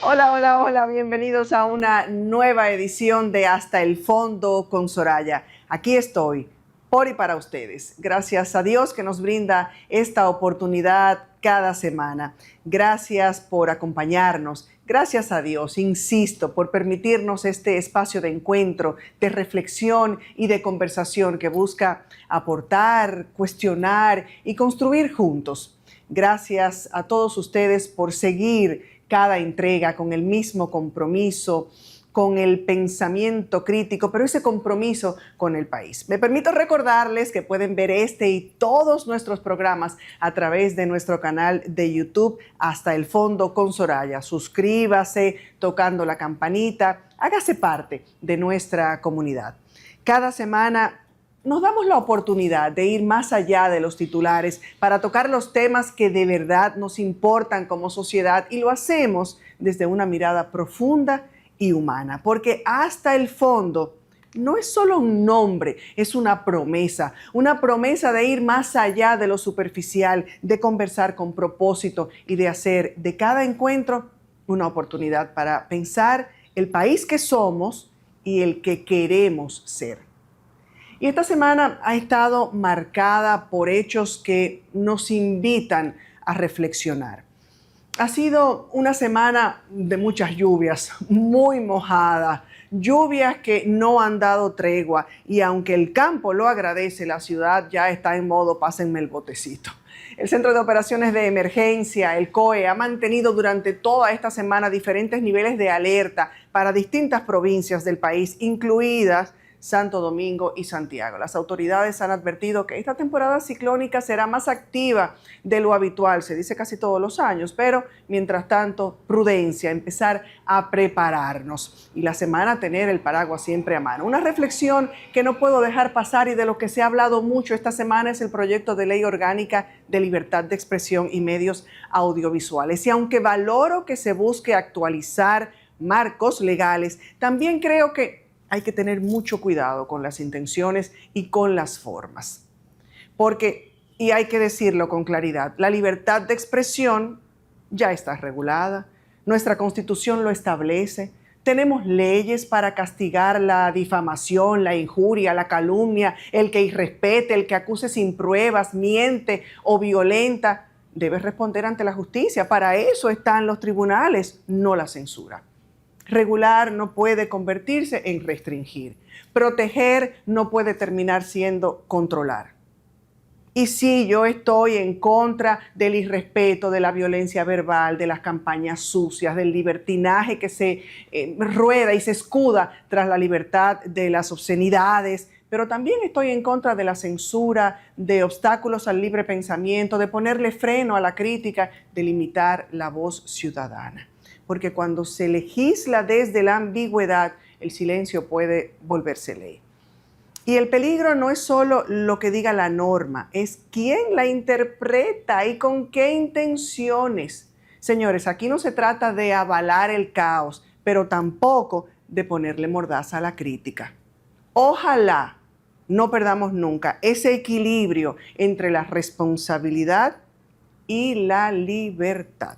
Hola, hola, hola, bienvenidos a una nueva edición de Hasta el Fondo con Soraya. Aquí estoy, por y para ustedes. Gracias a Dios que nos brinda esta oportunidad cada semana. Gracias por acompañarnos. Gracias a Dios, insisto, por permitirnos este espacio de encuentro, de reflexión y de conversación que busca aportar, cuestionar y construir juntos. Gracias a todos ustedes por seguir cada entrega con el mismo compromiso, con el pensamiento crítico, pero ese compromiso con el país. Me permito recordarles que pueden ver este y todos nuestros programas a través de nuestro canal de YouTube Hasta el Fondo con Soraya. Suscríbase tocando la campanita, hágase parte de nuestra comunidad. Cada semana nos damos la oportunidad de ir más allá de los titulares para tocar los temas que de verdad nos importan como sociedad y lo hacemos desde una mirada profunda y humana, porque Hasta el Fondo no es solo un nombre, es una promesa de ir más allá de lo superficial, de conversar con propósito y de hacer de cada encuentro una oportunidad para pensar el país que somos y el que queremos ser. Y esta semana ha estado marcada por hechos que nos invitan a reflexionar. Ha sido una semana de muchas lluvias, muy mojada, lluvias que no han dado tregua y aunque el campo lo agradece, la ciudad ya está en modo pásenme el botecito. El Centro de Operaciones de Emergencia, el COE, ha mantenido durante toda esta semana diferentes niveles de alerta para distintas provincias del país, incluidas Santo Domingo y Santiago. Las autoridades han advertido que esta temporada ciclónica será más activa de lo habitual, se dice casi todos los años, pero mientras tanto, prudencia, empezar a prepararnos y la semana tener el paraguas siempre a mano. Una reflexión que no puedo dejar pasar y de lo que se ha hablado mucho esta semana es el proyecto de ley orgánica de libertad de expresión y medios audiovisuales. Y aunque valoro que se busque actualizar marcos legales, también creo que hay que tener mucho cuidado con las intenciones y con las formas. Porque, y hay que decirlo con claridad, la libertad de expresión ya está regulada, nuestra Constitución lo establece, tenemos leyes para castigar la difamación, la injuria, la calumnia, el que irrespete, el que acuse sin pruebas, miente o violenta, debe responder ante la justicia. Para eso están los tribunales, no la censura. Regular no puede convertirse en restringir. Proteger no puede terminar siendo controlar. Y sí, yo estoy en contra del irrespeto, de la violencia verbal, de las campañas sucias, del libertinaje que se rueda y se escuda tras la libertad, de las obscenidades, pero también estoy en contra de la censura, de obstáculos al libre pensamiento, de ponerle freno a la crítica, de limitar la voz ciudadana. Porque cuando se legisla desde la ambigüedad, el silencio puede volverse ley. Y el peligro no es solo lo que diga la norma, es quién la interpreta y con qué intenciones. Señores, aquí no se trata de avalar el caos, pero tampoco de ponerle mordaza a la crítica. Ojalá no perdamos nunca ese equilibrio entre la responsabilidad y la libertad.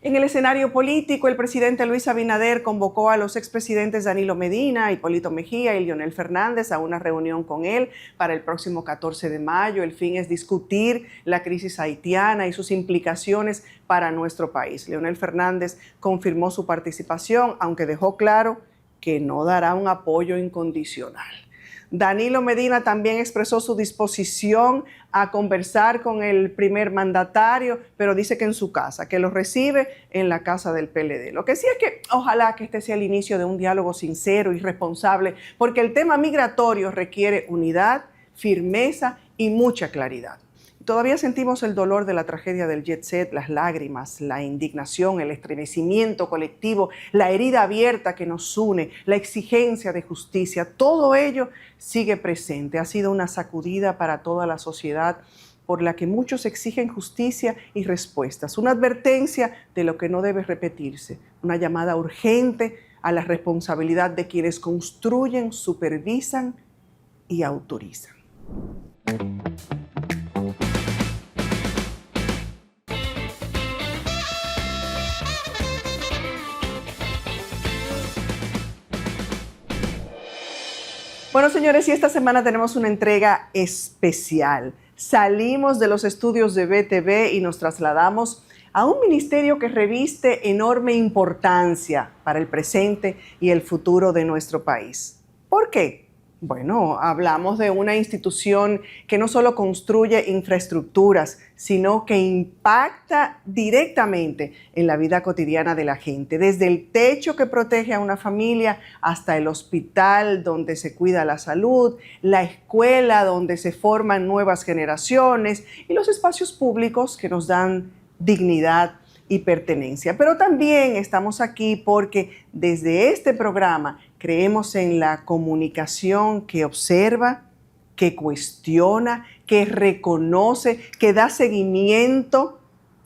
En el escenario político, el presidente Luis Abinader convocó a los expresidentes Danilo Medina, Hipólito Mejía y Leonel Fernández a una reunión con él para el próximo 14 de mayo. El fin es discutir la crisis haitiana y sus implicaciones para nuestro país. Leonel Fernández confirmó su participación, aunque dejó claro que no dará un apoyo incondicional. Danilo Medina también expresó su disposición a conversar con el primer mandatario, pero dice que en su casa, que lo recibe en la casa del PLD. Lo que sí es que ojalá que este sea el inicio de un diálogo sincero y responsable, porque el tema migratorio requiere unidad, firmeza y mucha claridad. Todavía sentimos el dolor de la tragedia del Jet Set, las lágrimas, la indignación, el estremecimiento colectivo, la herida abierta que nos une, la exigencia de justicia. Todo ello sigue presente. Ha sido una sacudida para toda la sociedad por la que muchos exigen justicia y respuestas. Una advertencia de lo que no debe repetirse. Una llamada urgente a la responsabilidad de quienes construyen, supervisan y autorizan. Bueno, señores, y esta semana tenemos una entrega especial. Salimos de los estudios de BTV y nos trasladamos a un ministerio que reviste enorme importancia para el presente y el futuro de nuestro país. ¿Por qué? Bueno, hablamos de una institución que no solo construye infraestructuras, sino que impacta directamente en la vida cotidiana de la gente, desde el techo que protege a una familia hasta el hospital donde se cuida la salud, la escuela donde se forman nuevas generaciones y los espacios públicos que nos dan dignidad y pertenencia. Pero también estamos aquí porque desde este programa creemos en la comunicación que observa, que cuestiona, que reconoce, que da seguimiento.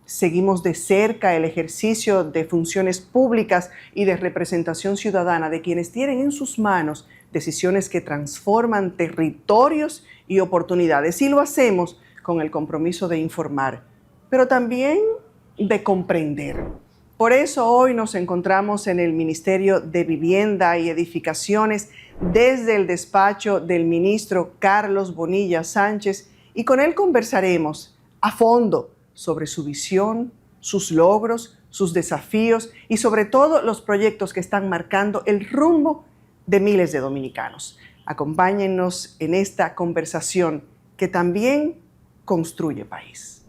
Seguimos de cerca el ejercicio de funciones públicas y de representación ciudadana de quienes tienen en sus manos decisiones que transforman territorios y oportunidades. Y lo hacemos con el compromiso de informar, pero también de comprender. Por eso hoy nos encontramos en el Ministerio de Vivienda y Edificaciones desde el despacho del ministro Carlos Bonilla Sánchez y con él conversaremos a fondo sobre su visión, sus logros, sus desafíos y sobre todo los proyectos que están marcando el rumbo de miles de dominicanos. Acompáñennos en esta conversación que también construye país.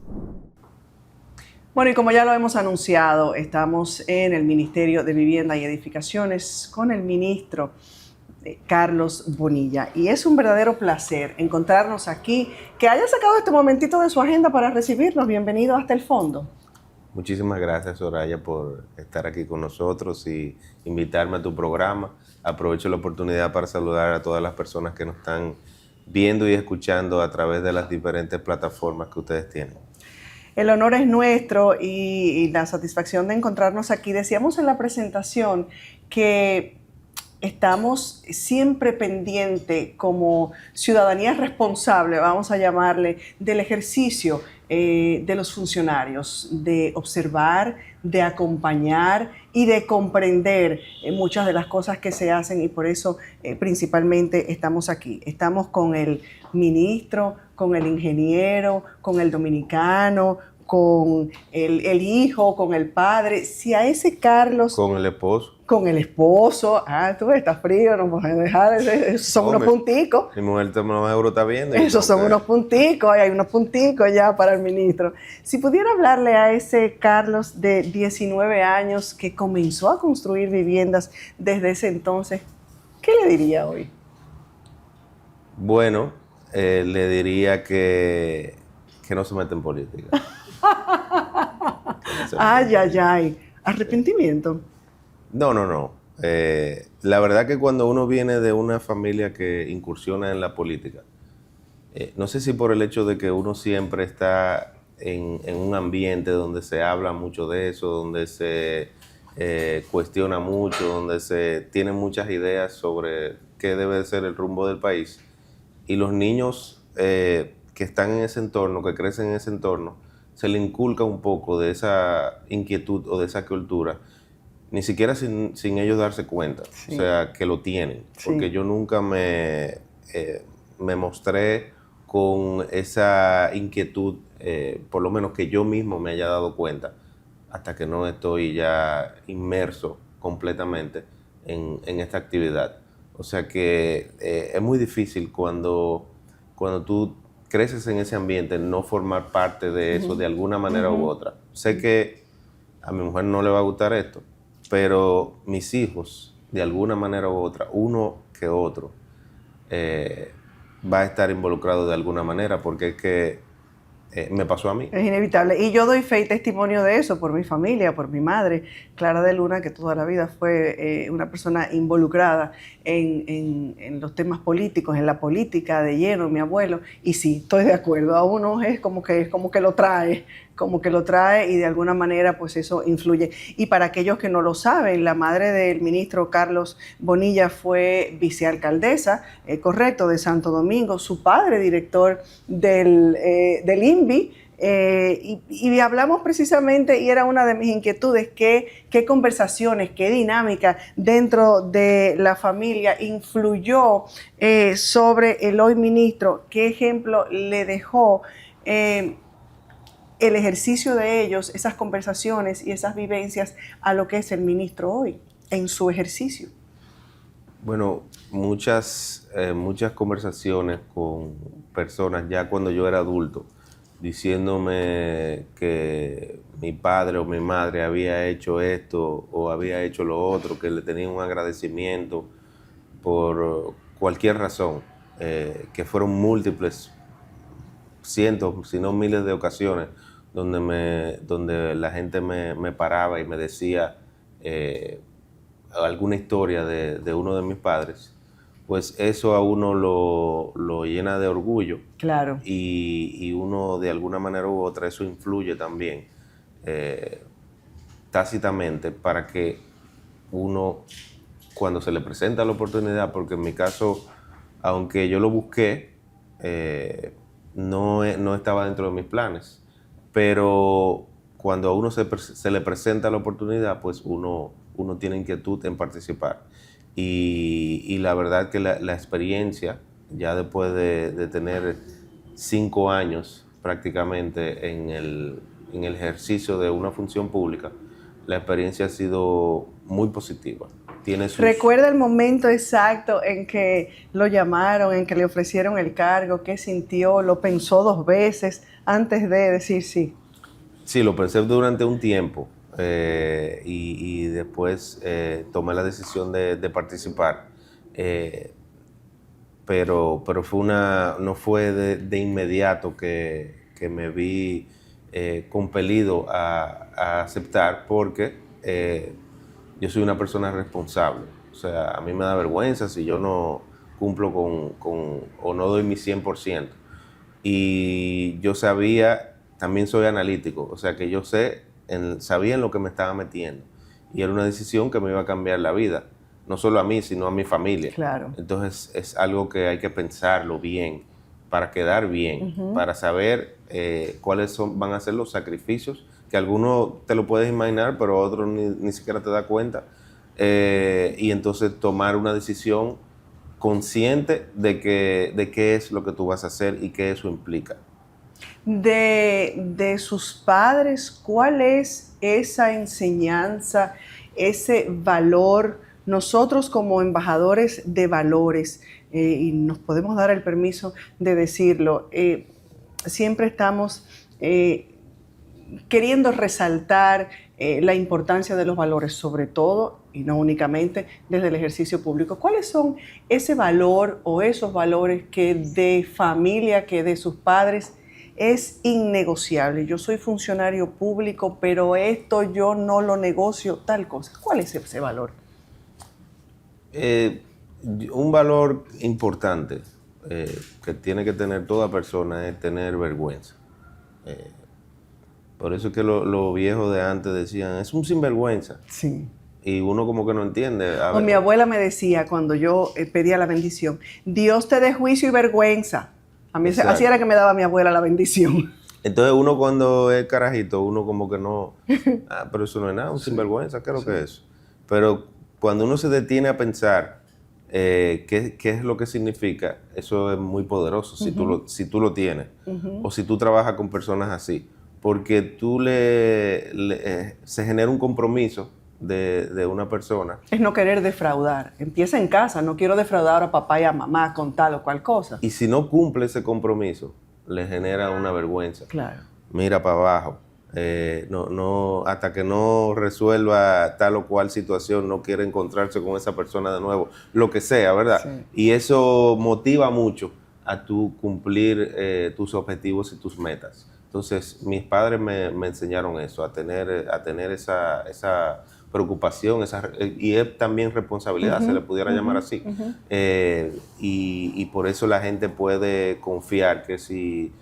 Bueno, y como ya lo hemos anunciado, estamos en el Ministerio de Vivienda y Edificaciones con el ministro Carlos Bonilla. Y es un verdadero placer encontrarnos aquí, que haya sacado este momentito de su agenda para recibirnos. Bienvenido hasta el fondo. Muchísimas gracias, Soraya, por estar aquí con nosotros y invitarme a tu programa. Aprovecho la oportunidad para saludar a todas las personas que nos están viendo y escuchando a través de las diferentes plataformas que ustedes tienen. El honor es nuestro y la satisfacción de encontrarnos aquí. Decíamos en la presentación que estamos siempre pendientes como ciudadanía responsable, vamos a llamarle, del ejercicio de los funcionarios, de observar, de acompañar y de comprender muchas de las cosas que se hacen y por eso principalmente estamos aquí. Estamos con el ministro, con el ingeniero, con el dominicano, con el hijo, con el padre. Si a ese Carlos... Con el esposo. Con el esposo. Tú estás frío, no puedes dejar. Esos son unos punticos. Mi mujer €1 está viendo. Esos son unos punticos, hay unos punticos ya para el ministro. Si pudiera hablarle a ese Carlos de 19 años que comenzó a construir viviendas desde ese entonces, ¿qué le diría hoy? Bueno, le diría que no se meta en política. Ay. ¿Arrepentimiento? No. La verdad que cuando uno viene de una familia que incursiona en la política, no sé si por el hecho de que uno siempre está en un ambiente donde se habla mucho de eso, donde se cuestiona mucho, donde se tienen muchas ideas sobre qué debe ser el rumbo del país, y los niños que están en ese entorno, que crecen en ese entorno, se le inculca un poco de esa inquietud o de esa cultura, ni siquiera sin ellos darse cuenta, sí. O sea, que lo tienen, sí. Porque yo nunca me mostré con esa inquietud, por lo menos que yo mismo me haya dado cuenta, hasta que no estoy ya inmerso completamente en esta actividad. O sea que es muy difícil cuando tú creces en ese ambiente no formar parte de eso de alguna manera u otra. Sé que a mi mujer no le va a gustar esto, pero mis hijos, de alguna manera u otra, uno que otro, va a estar involucrado de alguna manera, porque es que me pasó a mí. Es inevitable. Y yo doy fe y testimonio de eso por mi familia, por mi madre, Clara de Luna, que toda la vida fue una persona involucrada en los temas políticos, en la política de lleno, mi abuelo. Y sí, estoy de acuerdo. A uno es como que lo trae y de alguna manera pues eso influye. Y para aquellos que no lo saben, la madre del ministro Carlos Bonilla fue vicealcaldesa, correcto, de Santo Domingo, su padre director del INVI, Y hablamos precisamente, y era una de mis inquietudes, qué conversaciones, qué dinámica dentro de la familia influyó sobre el hoy ministro, qué ejemplo le dejó el ejercicio de ellos, esas conversaciones y esas vivencias a lo que es el ministro hoy, en su ejercicio. Bueno, muchas conversaciones con personas ya cuando yo era adulto, diciéndome que mi padre o mi madre había hecho esto o había hecho lo otro, que le tenía un agradecimiento por cualquier razón, que fueron múltiples, cientos, si no miles de ocasiones, donde la gente me paraba y me decía alguna historia de uno de mis padres, pues eso a uno lo llena de orgullo. Claro. Y uno de alguna manera u otra eso influye también tácitamente para que uno, cuando se le presenta la oportunidad, porque en mi caso, aunque yo lo busqué, no estaba dentro de mis planes, pero cuando a uno se le presenta la oportunidad, pues uno tiene inquietud en participar. Y la verdad que la experiencia, ya después de tener 5 años prácticamente en el ejercicio de una función pública, la experiencia ha sido muy positiva. ¿Recuerda el momento exacto en que lo llamaron, en que le ofrecieron el cargo? ¿Qué sintió? ¿Lo pensó 2 veces antes de decir sí? Sí, lo pensé durante un tiempo y después tomé la decisión de participar. Pero no fue de inmediato que me vi compelido a aceptar, porque yo soy una persona responsable. O sea, a mí me da vergüenza si yo no cumplo o no doy mi 100%. Y yo también soy analítico, o sea que yo sabía en lo que me estaba metiendo. Y era una decisión que me iba a cambiar la vida, no solo a mí, sino a mi familia. Claro. Entonces es algo que hay que pensarlo bien, para quedar bien, para saber cuáles van a ser los sacrificios, que algunos te lo puedes imaginar, pero otros ni siquiera te das cuenta. Y entonces tomar una decisión consciente de qué es lo que tú vas a hacer y qué eso implica. De sus padres, ¿cuál es esa enseñanza, ese valor? Nosotros como embajadores de valores, y nos podemos dar el permiso de decirlo, siempre estamos queriendo resaltar la importancia de los valores, sobre todo y no únicamente desde el ejercicio público. ¿Cuáles son ese valor o esos valores que de familia, que de sus padres es innegociable? Yo soy funcionario público, pero esto yo no lo negocio, tal cosa. ¿Cuál es ese valor? Un valor importante que tiene que tener toda persona es tener vergüenza. Por eso es que los viejos de antes decían, es un sinvergüenza. Sí. Y uno como que no entiende. O mi abuela me decía cuando yo pedía la bendición, Dios te dé juicio y vergüenza. A mí así era que me daba mi abuela la bendición. Entonces uno cuando es carajito, uno como que no, pero eso no es nada, un sinvergüenza, ¿qué es lo que es? Pero cuando uno se detiene a pensar qué es lo que significa, eso es muy poderoso si tú lo tienes, o si tú trabajas con personas así, porque se genera un compromiso de una persona. Es no querer defraudar. Empieza en casa, no quiero defraudar a papá y a mamá con tal o cual cosa. Y si no cumple ese compromiso, le genera una vergüenza. Claro. Mira para abajo. Hasta que no resuelva tal o cual situación, no quiere encontrarse con esa persona de nuevo, lo que sea, ¿verdad? Sí. Y eso motiva mucho a tu cumplir tus objetivos y tus metas. Entonces, mis padres me enseñaron eso, a tener esa preocupación, y es también responsabilidad, se le pudiera llamar así. Y por eso la gente puede confiar que si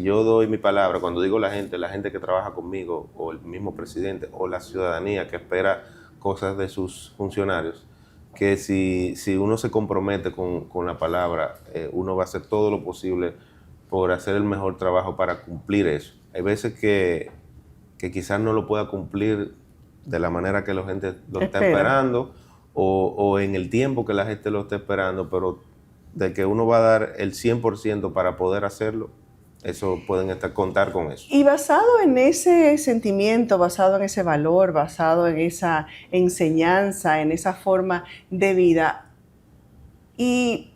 yo doy mi palabra, cuando digo la gente que trabaja conmigo, o el mismo presidente, o la ciudadanía que espera cosas de sus funcionarios, que si uno se compromete con la palabra, uno va a hacer todo lo posible por hacer el mejor trabajo para cumplir eso. Hay veces que quizás no lo pueda cumplir de la manera que la gente lo está esperando o en el tiempo que la gente lo está esperando, pero de que uno va a dar el 100% para poder hacerlo, eso pueden contar con eso. Y basado en ese sentimiento, basado en ese valor, basado en esa enseñanza, en esa forma de vida, y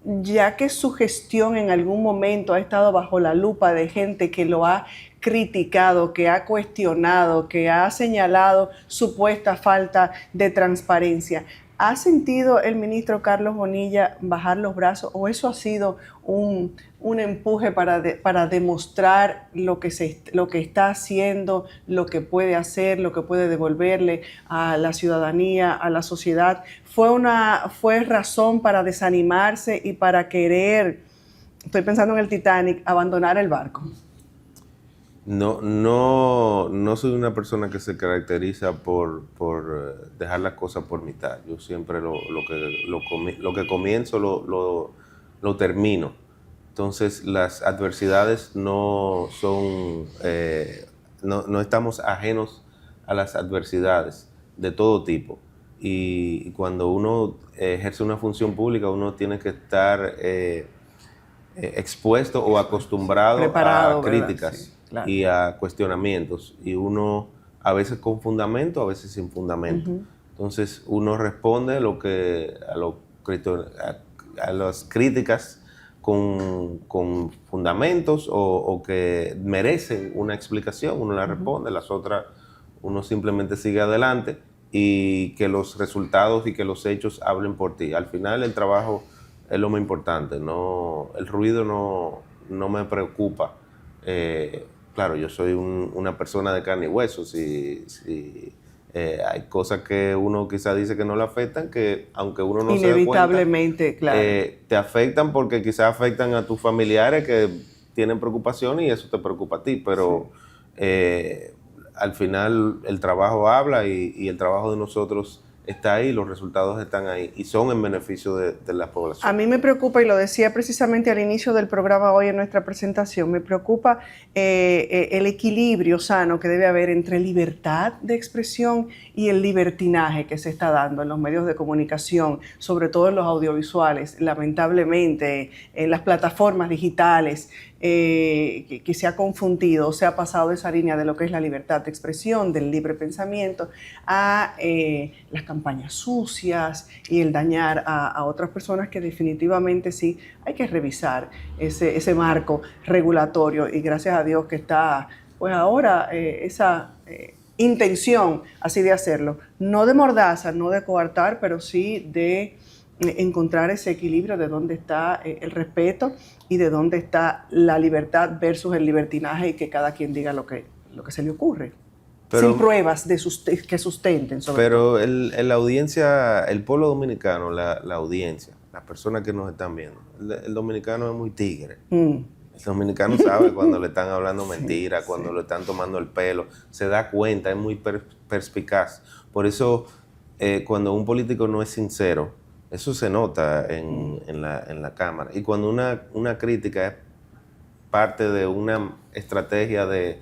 ya que su gestión en algún momento ha estado bajo la lupa de gente que lo ha criticado, que ha cuestionado, que ha señalado supuesta falta de transparencia, ¿ha sentido el ministro Carlos Bonilla bajar los brazos o eso ha sido un empuje para demostrar lo que está haciendo, lo que puede hacer, lo que puede devolverle a la ciudadanía, a la sociedad? ¿Fue razón para desanimarse y para querer, estoy pensando en el Titanic, abandonar el barco? No soy una persona que se caracteriza por dejar las cosas por mitad. Yo siempre lo que comienzo lo termino. Entonces las adversidades no son, no estamos ajenos a las adversidades de todo tipo. Y cuando uno ejerce una función pública, uno tiene que estar expuesto o acostumbrado Preparado, a críticas, sí, claro, y a cuestionamientos. Y uno a veces con fundamento, a veces sin fundamento. Entonces uno responde a las críticas con fundamentos o que merecen una explicación, uno la responde, las otras uno simplemente sigue adelante y que los resultados y que los hechos hablen por ti. Al final el trabajo es lo más importante, el ruido no me preocupa. Claro, yo soy una persona de carne y hueso, hay cosas que uno quizás dice que no le afectan, que aunque uno no se dé cuenta, inevitablemente, claro, te afectan porque quizás afectan a tus familiares que tienen preocupación y eso te preocupa a ti, pero al final el trabajo habla y el trabajo de nosotros está ahí, los resultados están ahí y son en beneficio de la población. A mí me preocupa, y lo decía precisamente al inicio del programa hoy en nuestra presentación, me preocupa el equilibrio sano que debe haber entre libertad de expresión y el libertinaje que se está dando en los medios de comunicación, sobre todo en los audiovisuales, lamentablemente en las plataformas digitales, que se ha confundido, se ha pasado esa línea de lo que es la libertad de expresión, del libre pensamiento, a las campañas sucias y el dañar a otras personas, que definitivamente sí hay que revisar ese marco regulatorio, y gracias a Dios que está pues ahora esa intención así de hacerlo, no de mordaza, no de coartar, pero sí de encontrar ese equilibrio de dónde está el respeto y de dónde está la libertad versus el libertinaje, y que cada quien diga lo que se le ocurre, pero, sin pruebas que sustenten. Pero la audiencia, el pueblo dominicano, la audiencia, las personas que nos están viendo, el dominicano es muy tigre. El dominicano sabe cuando le están hablando mentiras, cuando le están tomando el pelo, se da cuenta, es muy perspicaz. Por eso, cuando un político no es sincero, eso se nota en la Cámara. Y cuando una crítica es parte de una estrategia de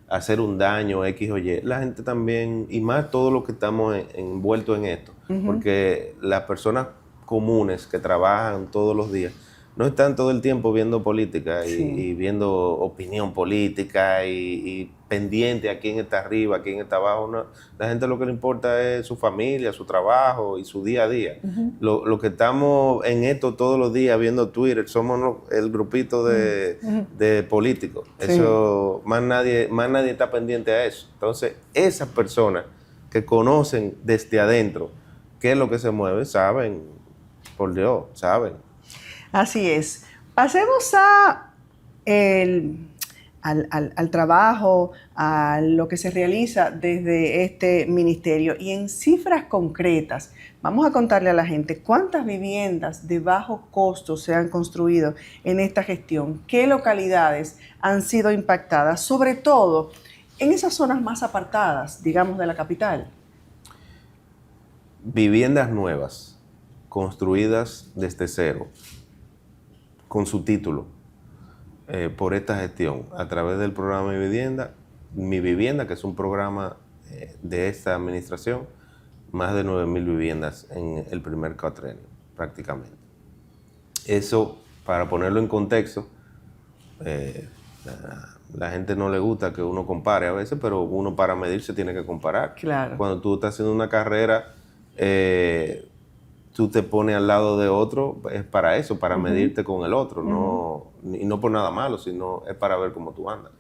hacer un daño X o Y, la gente también, y más todos los que estamos envueltos en esto, porque las personas comunes que trabajan todos los días no están todo el tiempo viendo política y viendo opinión política y pendiente a quién está arriba, a quién está abajo. No. La gente lo que le importa es su familia, su trabajo y su día a día. Lo que estamos en esto todos los días viendo Twitter, somos el grupito de políticos. Sí. Eso, más nadie está pendiente a eso. Entonces, esas personas que conocen desde adentro qué es lo que se mueve, saben, por Dios, saben. Así es. Pasemos al trabajo, a lo que se realiza desde este ministerio. Y en cifras concretas, vamos a contarle a la gente cuántas viviendas de bajo costo se han construido en esta gestión, qué localidades han sido impactadas, sobre todo en esas zonas más apartadas, digamos, de la capital. Viviendas nuevas, construidas desde cero, con su título, por esta gestión a través del programa Mi Vivienda, que es un programa de esta administración, más de 9.000 viviendas en el primer cuatrenio, prácticamente. Eso, para ponerlo en contexto, la gente no le gusta que uno compare a veces, pero uno para medirse tiene que comparar. Claro. Cuando tú estás haciendo una carrera, tú te pones al lado de otro, es para eso, para medirte con el otro, y no por nada malo, sino es para ver cómo tú andas.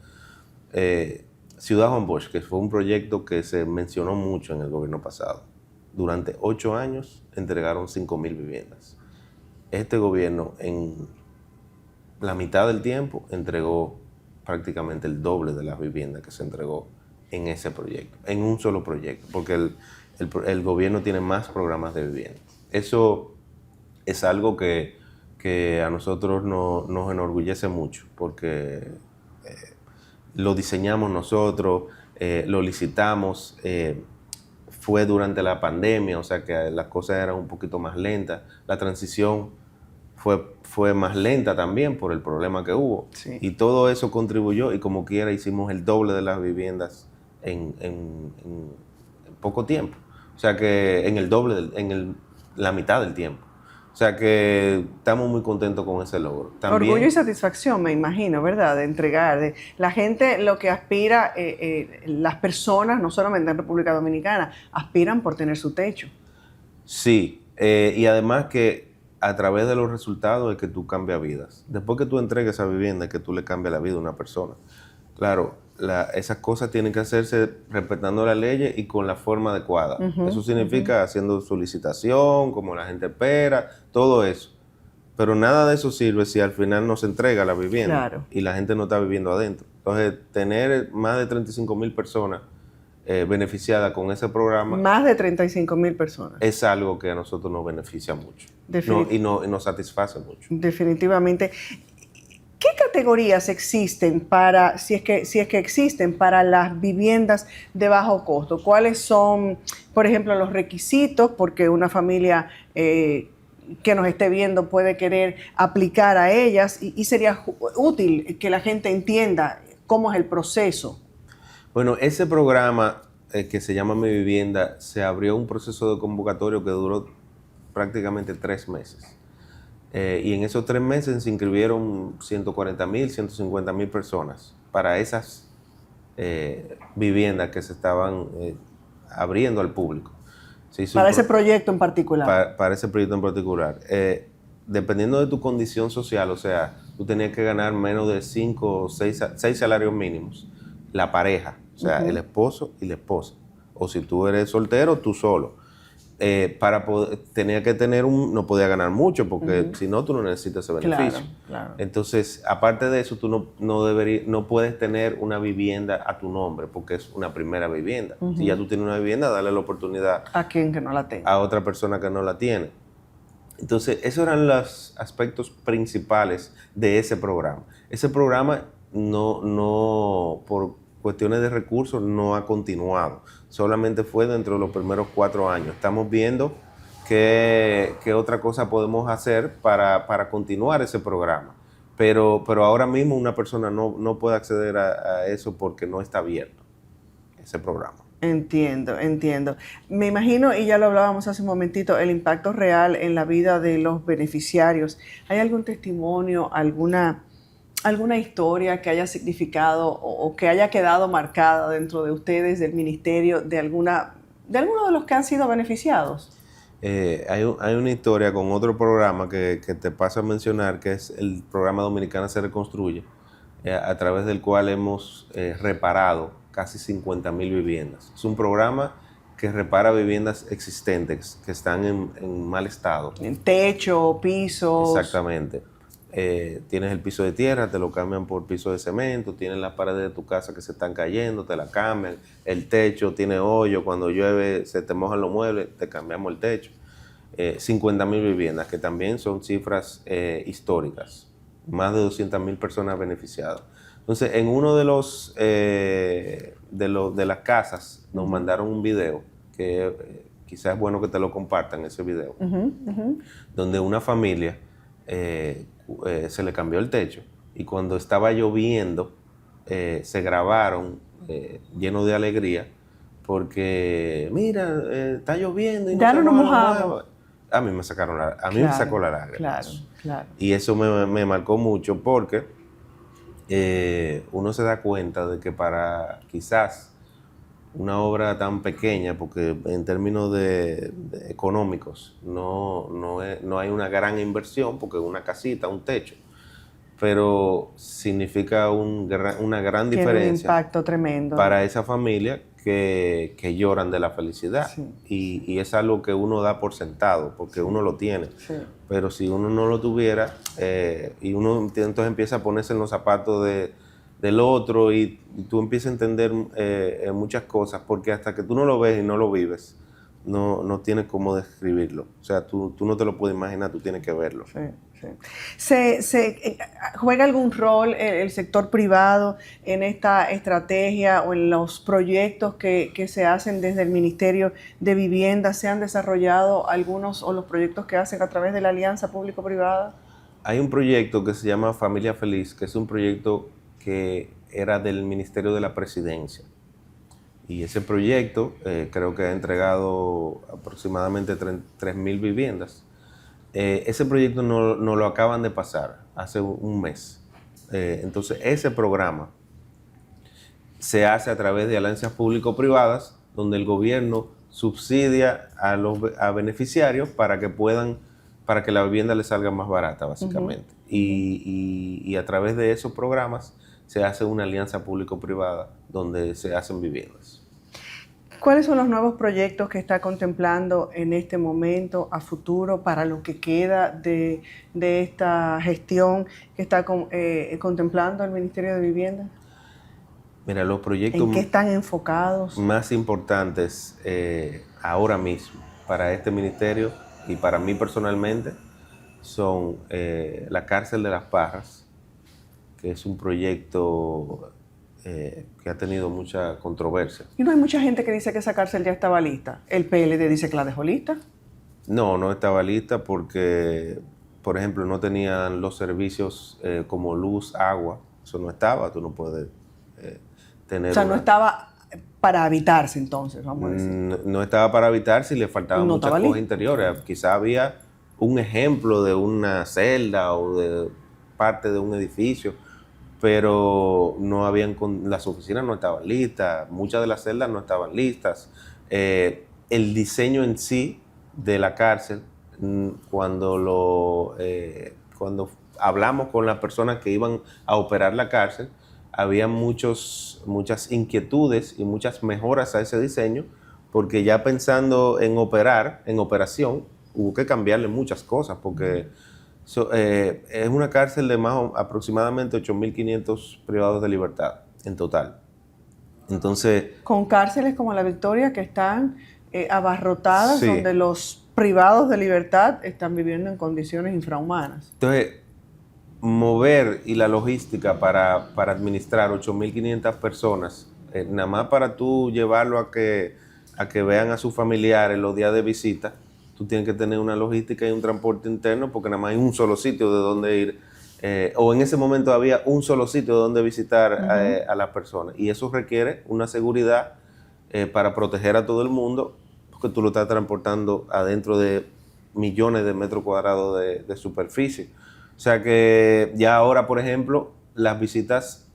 Ciudad Juan Bosch, que fue un proyecto que se mencionó mucho en el gobierno pasado. Durante 8 años entregaron 5.000 viviendas. Este gobierno en la mitad del tiempo entregó prácticamente el doble de las viviendas que se entregó en ese proyecto, en un solo proyecto, porque el gobierno tiene más programas de vivienda. Eso es algo que a nosotros nos enorgullece mucho, porque lo diseñamos nosotros, lo licitamos, fue durante la pandemia, o sea que las cosas eran un poquito más lentas, la transición fue más lenta también por el problema que hubo. Sí. Y todo eso contribuyó y como quiera hicimos el doble de las viviendas en poco tiempo. O sea que en el doble, la mitad del tiempo. O sea que estamos muy contentos con ese logro. También, orgullo y satisfacción, me imagino, ¿verdad? De entregar. La gente lo que aspira, las personas, no solamente en República Dominicana, aspiran por tener su techo. Sí, y además que a través de los resultados es que tú cambias vidas. Después que tú entregues esa vivienda, es que tú le cambias la vida a una persona. Claro, esas cosas tienen que hacerse respetando las leyes y con la forma adecuada. Eso significa haciendo su licitación, como la gente espera, todo eso. Pero nada de eso sirve si al final no se entrega la vivienda y la gente no está viviendo adentro. Entonces, tener más de 35.000 personas beneficiadas con ese programa. Más de 35.000 personas. Es algo que a nosotros nos beneficia mucho y nos satisface mucho. Definitivamente. ¿Qué categorías existen para, si es que existen, para las viviendas de bajo costo? ¿Cuáles son, por ejemplo, los requisitos? Porque una familia que nos esté viendo puede querer aplicar a ellas y sería útil que la gente entienda cómo es el proceso. Bueno, ese programa que se llama Mi Vivienda, se abrió un proceso de convocatorio que duró prácticamente 3 meses. Y en esos 3 meses se inscribieron 140.000, 150.000 personas para esas viviendas que se estaban abriendo al público. Para ese proyecto en particular. Para ese proyecto en particular. Dependiendo de tu condición social, o sea, tú tenías que ganar menos de 5 o 6 salarios mínimos. La pareja, o sea, el esposo y la esposa. O si tú eres soltero, tú solo. Para poder, tenía que tener no podía ganar mucho porque si no, tú no necesitas ese beneficio. Claro. Entonces, aparte de eso, tú no puedes tener una vivienda a tu nombre porque es una primera vivienda. Si ya tú tienes una vivienda, dale la oportunidad a quien que no la tenga, a otra persona que no la tiene. Entonces, esos eran los aspectos principales de ese programa. Ese programa no por cuestiones de recursos no ha continuado, solamente fue dentro de los primeros 4 años. Estamos viendo qué otra cosa podemos hacer para continuar ese programa, pero ahora mismo una persona no puede acceder a eso porque no está abierto ese programa. Entiendo. Me imagino, y ya lo hablábamos hace un momentito, el impacto real en la vida de los beneficiarios. ¿Hay algún testimonio, alguna historia que haya significado o que haya quedado marcada dentro de ustedes, del ministerio, de alguno de los que han sido beneficiados? Hay una historia con otro programa que te paso a mencionar, que es el programa Dominicana se reconstruye, a través del cual hemos reparado casi 50.000 viviendas. Es un programa que repara viviendas existentes que están en mal estado. En techo, pisos. Exactamente. Tienes el piso de tierra, te lo cambian por piso de cemento, tienes las paredes de tu casa que se están cayendo, te la cambian, el techo tiene hoyo, cuando llueve se te mojan los muebles, te cambiamos el techo. 50.000 viviendas, que también son cifras históricas, más de 200.000 personas beneficiadas. Entonces, en uno de las casas nos mandaron un video, que quizás es bueno que te lo compartan, ese video, donde una familia se le cambió el techo y cuando estaba lloviendo se grabaron llenos de alegría porque, mira, está lloviendo y Ya no nos se van a mojamos. mover. A mí me sacó la lágrima. Claro, Eso. claro. Y eso me marcó mucho porque uno se da cuenta de que para quizás una obra tan pequeña, porque en términos de económicos no hay una gran inversión, porque una casita, un techo, pero significa una gran Tiene un diferencia impacto tremendo. para esa familia que lloran de la felicidad. Sí. Y es algo que uno da por sentado, porque uno lo tiene. Sí. Pero si uno no lo tuviera, y uno entonces empieza a ponerse en los zapatos del otro y tú empiezas a entender muchas cosas, porque hasta que tú no lo ves y no lo vives, no tienes cómo describirlo. O sea, tú no te lo puedes imaginar, tú tienes que verlo. Sí, sí. ¿Juega algún rol el sector privado en esta estrategia o en los proyectos que se hacen desde el Ministerio de Vivienda? ¿Se han desarrollado algunos o los proyectos que hacen a través de la alianza público-privada? Hay un proyecto que se llama Familia Feliz, que es un proyecto que era del Ministerio de la Presidencia. Y ese proyecto creo que ha entregado aproximadamente 3.000 viviendas. Ese proyecto no lo acaban de pasar hace un mes. Entonces, ese programa se hace a través de alianzas público-privadas, donde el gobierno subsidia a beneficiarios para que la vivienda les salga más barata, básicamente. Y a través de esos programas se hace una alianza público-privada donde se hacen viviendas. ¿Cuáles son los nuevos proyectos que está contemplando en este momento, a futuro, para lo que queda de esta gestión que está contemplando el Ministerio de Vivienda? Mira, los proyectos ¿En qué están enfocados? más importantes ahora mismo para este ministerio y para mí personalmente son la cárcel de Las Parras, que es un proyecto que ha tenido mucha controversia. Y no hay mucha gente que dice que esa cárcel ya estaba lista. ¿El PLD dice que la dejó lista? No estaba lista porque, por ejemplo, no tenían los servicios como luz, agua. Eso no estaba, tú no puedes tener... O sea, no estaba para habitarse entonces, vamos a decir. No estaba para habitarse y le faltaban muchas cosas interiores. Quizá había un ejemplo de una celda o de parte de un edificio, pero las oficinas no estaban listas, muchas de las celdas no estaban listas. El diseño en sí de la cárcel, cuando hablamos con las personas que iban a operar la cárcel, había muchas inquietudes y muchas mejoras a ese diseño, porque ya pensando en operación, hubo que cambiarle muchas cosas, porque es una cárcel de aproximadamente 8.500 privados de libertad en total. Entonces, con cárceles como La Victoria que están abarrotadas, sí, donde los privados de libertad están viviendo en condiciones infrahumanas. Entonces, mover y la logística para administrar 8.500 personas, nada más para tú llevarlo a que vean a sus familiares los días de visita, tú tienes que tener una logística y un transporte interno, porque nada más hay un solo sitio de donde ir, o en ese momento había un solo sitio donde visitar a las personas, y eso requiere una seguridad para proteger a todo el mundo, porque tú lo estás transportando adentro de millones de metros cuadrados de superficie. O sea que ya ahora, por ejemplo, las visitas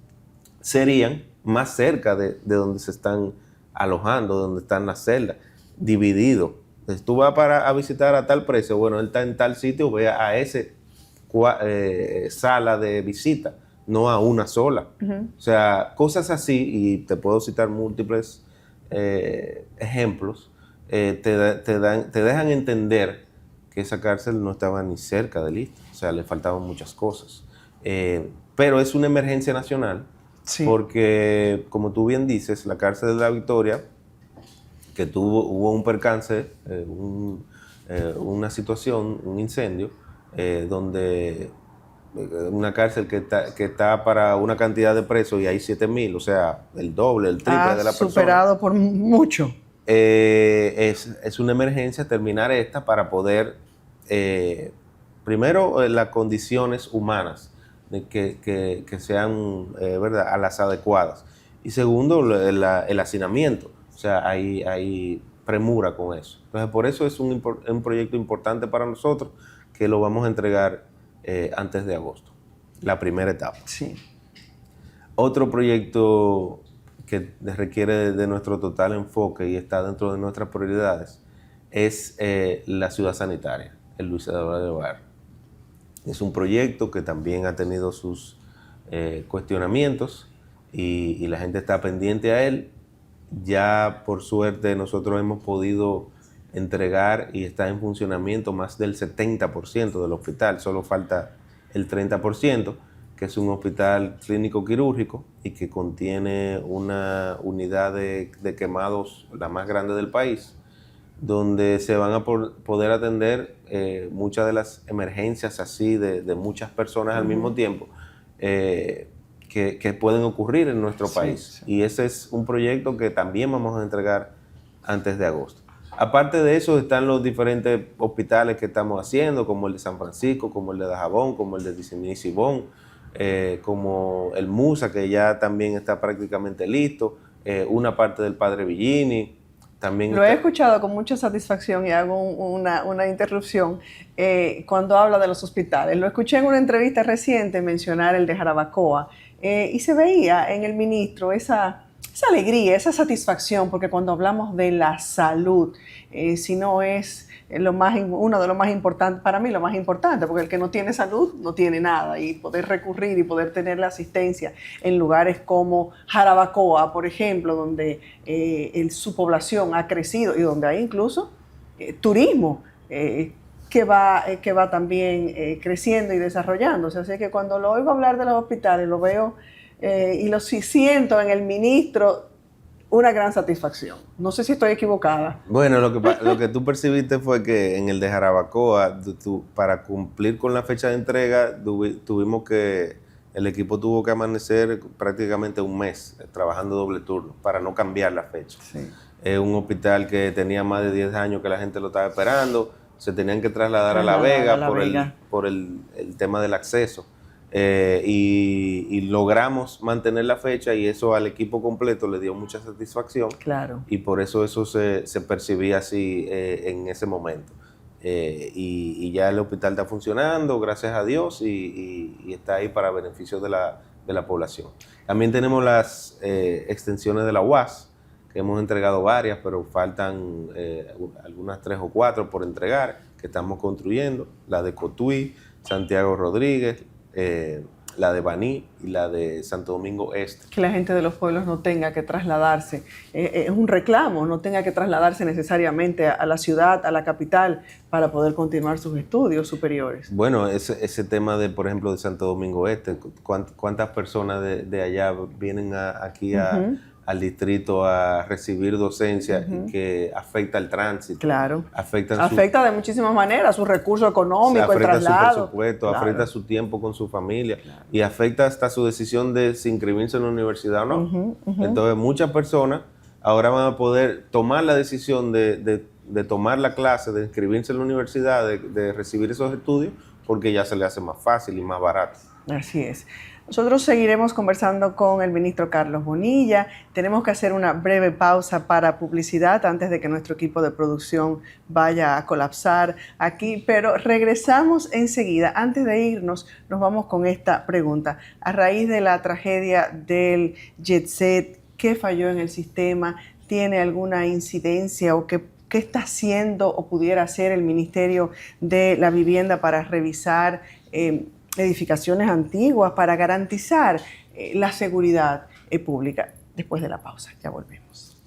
serían más cerca de donde se están alojando, donde están las celdas, dividido. Entonces, tú vas a visitar a tal precio, bueno, él está en tal sitio, ve a ese sala de visita, no a una sola. O sea, cosas así, y te puedo citar múltiples ejemplos, te dejan entender que esa cárcel no estaba ni cerca de lista. O sea, le faltaban muchas cosas. Pero es una emergencia nacional, sí, porque, como tú bien dices, la cárcel de La Victoria, que hubo un percance, una situación, un incendio, donde una cárcel que está para una cantidad de presos y hay 7.000, o sea, el doble, el triple de la persona. Superado por mucho. Es una emergencia terminar esta para poder, primero, las condiciones humanas que sean ¿verdad? A las adecuadas. Y segundo, el hacinamiento. O sea, hay premura con eso. Entonces, por eso es un proyecto importante para nosotros que lo vamos a entregar antes de agosto, la primera etapa. Sí. Otro proyecto que requiere de nuestro total enfoque y está dentro de nuestras prioridades es la ciudad sanitaria, el Luis Eduardo Barrio. Es un proyecto que también ha tenido sus cuestionamientos y la gente está pendiente a él. Ya por suerte nosotros hemos podido entregar y está en funcionamiento más del 70% del hospital, solo falta el 30%, que es un hospital clínico quirúrgico y que contiene una unidad de quemados, la más grande del país, donde se van a poder atender muchas de las emergencias así de muchas personas al mismo tiempo que pueden ocurrir en nuestro país. Sí. Y ese es un proyecto que también vamos a entregar antes de agosto. Aparte de eso están los diferentes hospitales que estamos haciendo, como el de San Francisco, como el de Dajabón, como el de Dicimí-Sibón, como el Musa, que ya también está prácticamente listo, una parte del Padre Villini. También lo he escuchado con mucha satisfacción y hago una interrupción cuando habla de los hospitales. Lo escuché en una entrevista reciente mencionar el de Jarabacoa y se veía en el ministro esa alegría, esa satisfacción, porque cuando hablamos de la salud, si no es uno de los más importantes, para mí lo más importante, porque el que no tiene salud no tiene nada, y poder recurrir y poder tener la asistencia en lugares como Jarabacoa, por ejemplo, donde su población ha crecido y donde hay incluso turismo que va también creciendo y desarrollándose. Así que cuando lo oigo hablar de los hospitales, lo veo y lo siento en el ministro una gran satisfacción. No sé si estoy equivocada. Bueno, lo que tú percibiste fue que en el de Jarabacoa, para cumplir con la fecha de entrega, el equipo tuvo que amanecer prácticamente un mes trabajando doble turno para no cambiar la fecha. Sí. Es un hospital que tenía más de 10 años que la gente lo estaba esperando, se tenían que trasladar a La Vega por el tema del acceso. Y logramos mantener la fecha y eso al equipo completo le dio mucha satisfacción. Claro. Y por eso se percibía así en ese momento. Y ya el hospital está funcionando, gracias a Dios, y está ahí para beneficio de la población. También tenemos las extensiones de la UAS, que hemos entregado varias, pero faltan algunas 3 o 4 por entregar, que estamos construyendo. La de Cotuí, Santiago Rodríguez, la de Baní y la de Santo Domingo Este. Que la gente de los pueblos no tenga que trasladarse, es un reclamo, no tenga que trasladarse necesariamente a la ciudad, a la capital, para poder continuar sus estudios superiores. Bueno, ese tema de, por ejemplo, de Santo Domingo Este, ¿cuántas personas de allá vienen aquí al distrito a recibir docencia y que afecta el tránsito? Claro. Afecta de muchísimas maneras, su recurso económico, el traslado. Afecta su presupuesto, claro. Afecta su tiempo con su familia, claro. Y afecta hasta su decisión de si inscribirse en la universidad o no. Entonces, muchas personas ahora van a poder tomar la decisión de tomar la clase, de inscribirse en la universidad, de recibir esos estudios, porque ya se le hace más fácil y más barato. Así es. Nosotros seguiremos conversando con el ministro Carlos Bonilla. Tenemos que hacer una breve pausa para publicidad antes de que nuestro equipo de producción vaya a colapsar aquí, pero regresamos enseguida. Antes de irnos, nos vamos con esta pregunta. A raíz de la tragedia del JetSet, ¿qué falló en el sistema? ¿Tiene alguna incidencia o qué está haciendo o pudiera hacer el Ministerio de la Vivienda para revisar edificaciones antiguas, para garantizar la seguridad pública? Después de la pausa, ya volvemos.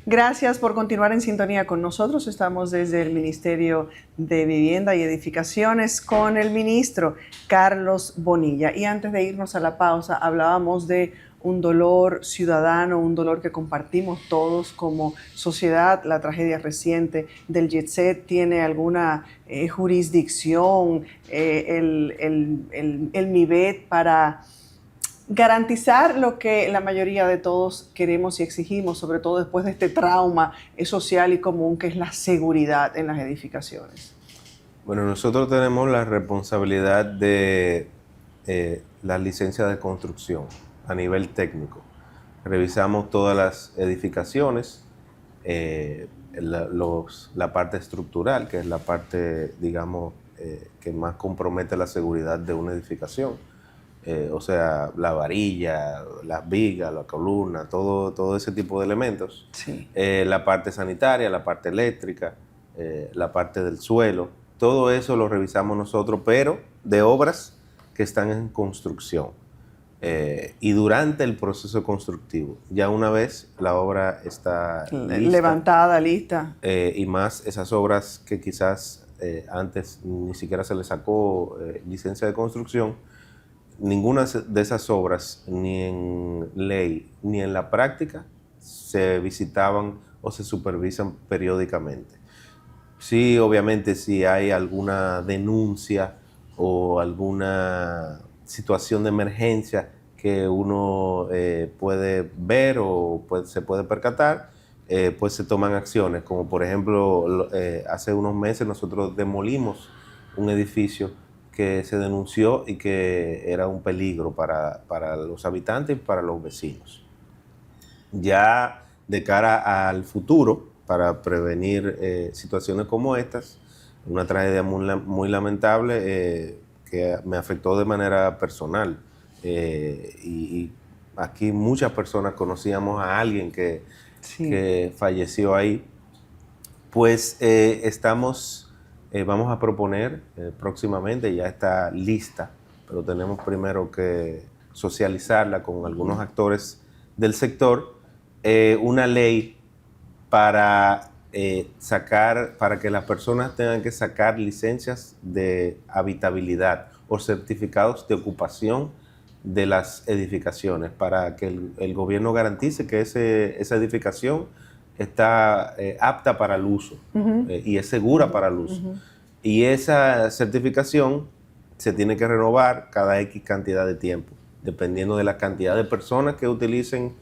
Gracias por continuar en sintonía con nosotros. Estamos desde el Ministerio de Vivienda y Edificaciones con el ministro Carlos Bonilla. Y antes de irnos a la pausa, hablábamos de un dolor ciudadano, un dolor que compartimos todos como sociedad. La tragedia reciente del JetSet tiene alguna jurisdicción, el MIBET para garantizar lo que la mayoría de todos queremos y exigimos, sobre todo después de este trauma social y común que es la seguridad en las edificaciones. Bueno, nosotros tenemos la responsabilidad de las licencias de construcción a nivel técnico. Revisamos todas las edificaciones, la parte estructural, que es la parte, digamos, que más compromete la seguridad de una edificación. O sea, la varilla, las vigas, la columna, todo ese tipo de elementos. Sí. La parte sanitaria, la parte eléctrica, la parte del suelo, todo eso lo revisamos nosotros, pero de obras que están en construcción. Y durante el proceso constructivo, ya una vez la obra está levantada, lista. Y más esas obras que quizás antes ni siquiera se le sacó licencia de construcción, ninguna de esas obras, ni en ley ni en la práctica, se visitaban o se supervisan periódicamente. Sí, obviamente, si hay alguna denuncia o alguna situación de emergencia que uno puede ver o se puede percatar, pues se toman acciones, como por ejemplo, hace unos meses nosotros demolimos un edificio que se denunció y que era un peligro para los habitantes y para los vecinos. Ya de cara al futuro, para prevenir situaciones como estas, una tragedia muy lamentable que me afectó de manera personal. Y aquí muchas personas conocíamos a alguien que falleció ahí. Pues vamos a proponer próximamente, ya está lista, pero tenemos primero que socializarla con algunos actores del sector, una ley para que las personas tengan que sacar licencias de habitabilidad o certificados de ocupación de las edificaciones, para que el gobierno garantice que esa edificación está apta para el uso y es segura para el uso. Y esa certificación se tiene que renovar cada X cantidad de tiempo, dependiendo de la cantidad de personas que utilicen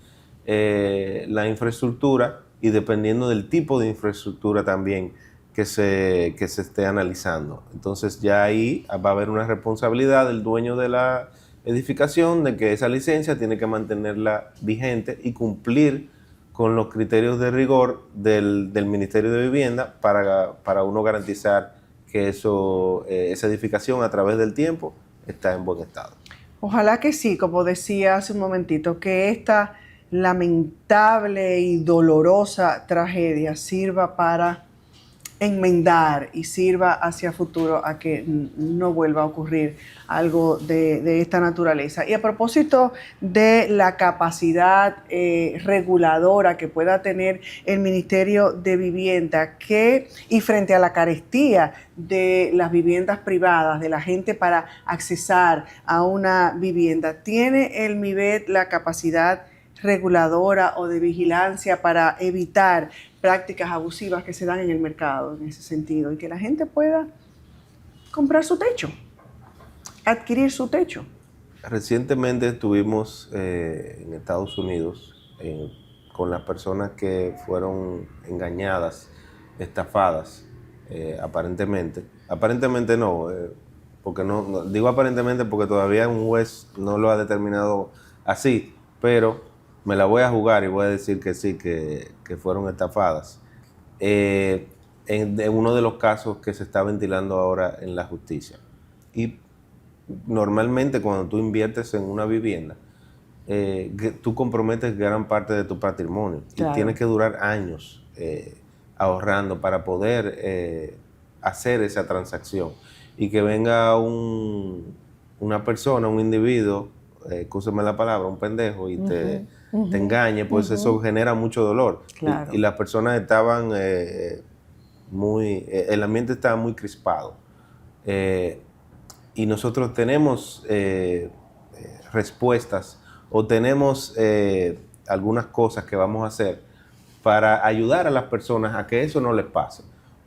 la infraestructura y dependiendo del tipo de infraestructura también que se esté analizando. Entonces ya ahí va a haber una responsabilidad del dueño de la edificación de que esa licencia tiene que mantenerla vigente y cumplir con los criterios de rigor del Ministerio de Vivienda para uno garantizar que esa edificación a través del tiempo está en buen estado. Ojalá que sí, como decía hace un momentito, que esta lamentable y dolorosa tragedia sirva para enmendar y sirva hacia futuro a que no vuelva a ocurrir algo de esta naturaleza. Y a propósito de la capacidad reguladora que pueda tener el Ministerio de Vivienda, y frente a la carestía de las viviendas privadas, de la gente para accesar a una vivienda, ¿tiene el MIVET la capacidad reguladora o de vigilancia para evitar prácticas abusivas que se dan en el mercado en ese sentido y que la gente pueda comprar su techo, adquirir su techo? Recientemente estuvimos en Estados Unidos con las personas que fueron engañadas, estafadas, aparentemente no, porque no digo aparentemente porque todavía un juez no lo ha determinado así, pero me la voy a jugar y voy a decir que sí, que fueron estafadas. En uno de los casos que se está ventilando ahora en la justicia. Y normalmente cuando tú inviertes en una vivienda, tú comprometes gran parte de tu patrimonio. Claro. Y tienes que durar años ahorrando para poder hacer esa transacción. Y que venga una persona, un individuo, escúchame la palabra, un pendejo, y te engañe, pues eso genera mucho dolor. Claro. Y las personas estaban el ambiente estaba muy crispado. Y nosotros tenemos respuestas o tenemos algunas cosas que vamos a hacer para ayudar a las personas a que eso no les pase.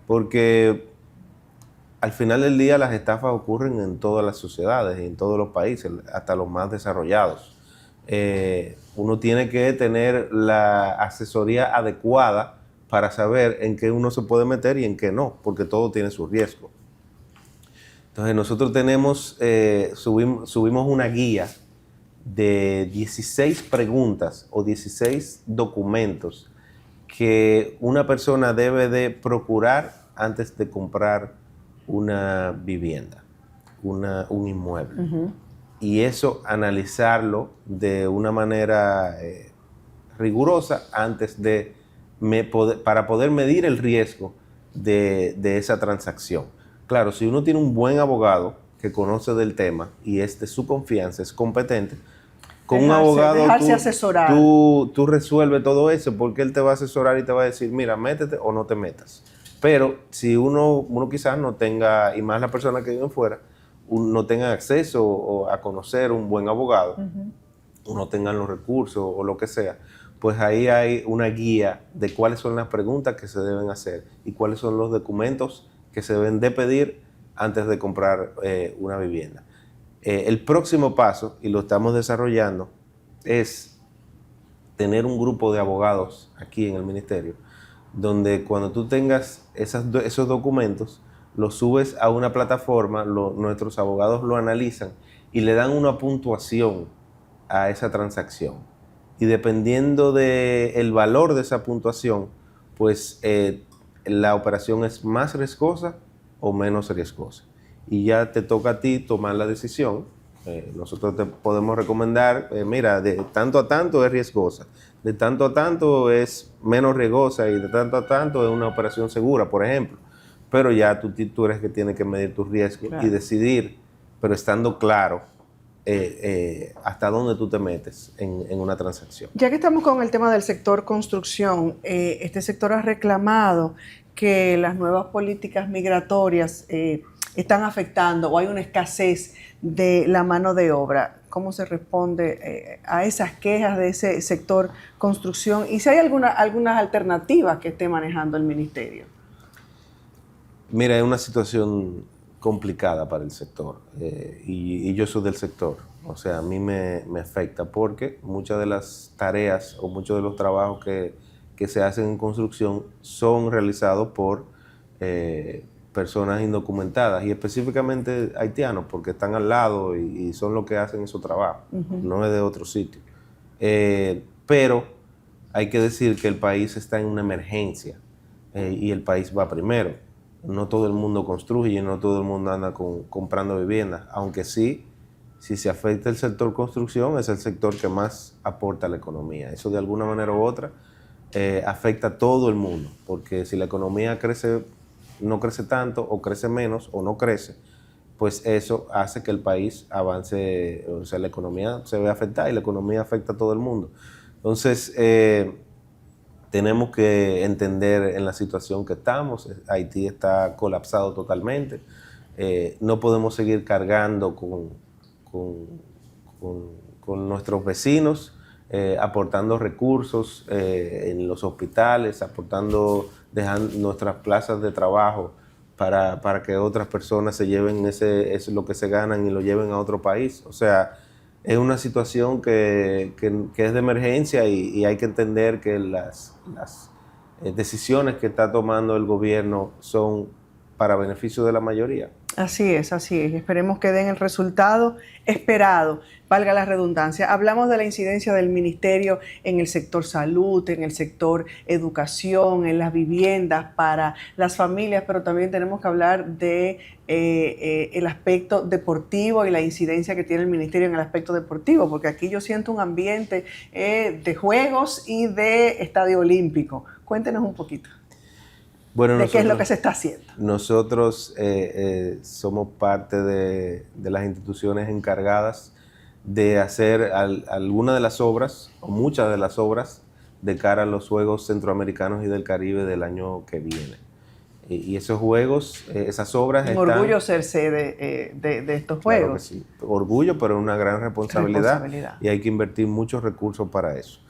Porque al final del día las estafas ocurren en todas las sociedades, en todos los países, hasta los más desarrollados. uno tiene que tener la asesoría adecuada para saber en qué uno se puede meter y en qué no, porque todo tiene su riesgo. Entonces nosotros subimos una guía de 16 preguntas o 16 documentos que una persona debe de procurar antes de comprar una vivienda, un inmueble. Uh-huh. Y eso analizarlo de una manera rigurosa antes de para poder medir el riesgo de esa transacción. Claro, si uno tiene un buen abogado que conoce del tema y es de su confianza, es competente, con un abogado tú resuelves todo eso, porque él te va a asesorar y te va a decir, mira, métete o no te metas. Pero si uno quizás no tenga, y más la persona que vive fuera, no tenga acceso a conocer un buen abogado, uh-huh, o no tengan los recursos o lo que sea, pues ahí hay una guía de cuáles son las preguntas que se deben hacer y cuáles son los documentos que se deben de pedir antes de comprar una vivienda. El próximo paso, y lo estamos desarrollando, es tener un grupo de abogados aquí en el ministerio, donde cuando tú tengas esos documentos, los subes a una plataforma, nuestros abogados lo analizan y le dan una puntuación a esa transacción. Y dependiendo del valor de esa puntuación, pues la operación es más riesgosa o menos riesgosa. Y ya te toca a ti tomar la decisión. Nosotros te podemos recomendar, mira, de tanto a tanto es riesgosa, de tanto a tanto es menos riesgosa y de tanto a tanto es una operación segura, por ejemplo. Pero ya tú eres que tiene que medir tus riesgos, claro, y decidir, pero estando claro hasta dónde tú te metes en una transacción. Ya que estamos con el tema del sector construcción, este sector ha reclamado que las nuevas políticas migratorias están afectando o hay una escasez de la mano de obra. ¿Cómo se responde a esas quejas de ese sector construcción? Y si hay algunas alternativas que esté manejando el ministerio. Mira, es una situación complicada para el sector y yo soy del sector. O sea, a mí me afecta porque muchas de las tareas o muchos de los trabajos que se hacen en construcción son realizados por personas indocumentadas y específicamente haitianos porque están al lado y son los que hacen esos trabajos, uh-huh, no es de otro sitio. Pero hay que decir que el país está en una emergencia y el país va primero. No todo el mundo construye, no todo el mundo anda comprando viviendas, aunque sí, si se afecta el sector construcción, es el sector que más aporta a la economía. Eso de alguna manera u otra afecta a todo el mundo, porque si la economía no crece tanto, o crece menos, o no crece, pues eso hace que el país avance, o sea, la economía se ve afectada y la economía afecta a todo el mundo. Entonces, tenemos que entender en la situación que estamos. Haití está colapsado totalmente. No podemos seguir cargando con nuestros vecinos, aportando recursos en los hospitales, dejando nuestras plazas de trabajo para que otras personas se lleven eso lo que se ganan y lo lleven a otro país. O sea, es una situación que es de emergencia y hay que entender que las decisiones que está tomando el gobierno son para beneficio de la mayoría. Así es, así es. Esperemos que den el resultado esperado, valga la redundancia. Hablamos de la incidencia del ministerio en el sector salud, en el sector educación, en las viviendas para las familias, pero también tenemos que hablar de el aspecto deportivo y la incidencia que tiene el ministerio en el aspecto deportivo, porque aquí yo siento un ambiente de juegos y de estadio olímpico. Cuéntenos un poquito. Bueno, ¿De qué es lo que se está haciendo? Nosotros somos parte de las instituciones encargadas de hacer algunas de las obras, o muchas de las obras, de cara a los Juegos Centroamericanos y del Caribe del año que viene. Y esos juegos, esas obras están... Un orgullo ser sede de estos Juegos. Claro que sí. Orgullo, pero una gran responsabilidad. Y hay que invertir muchos recursos para eso.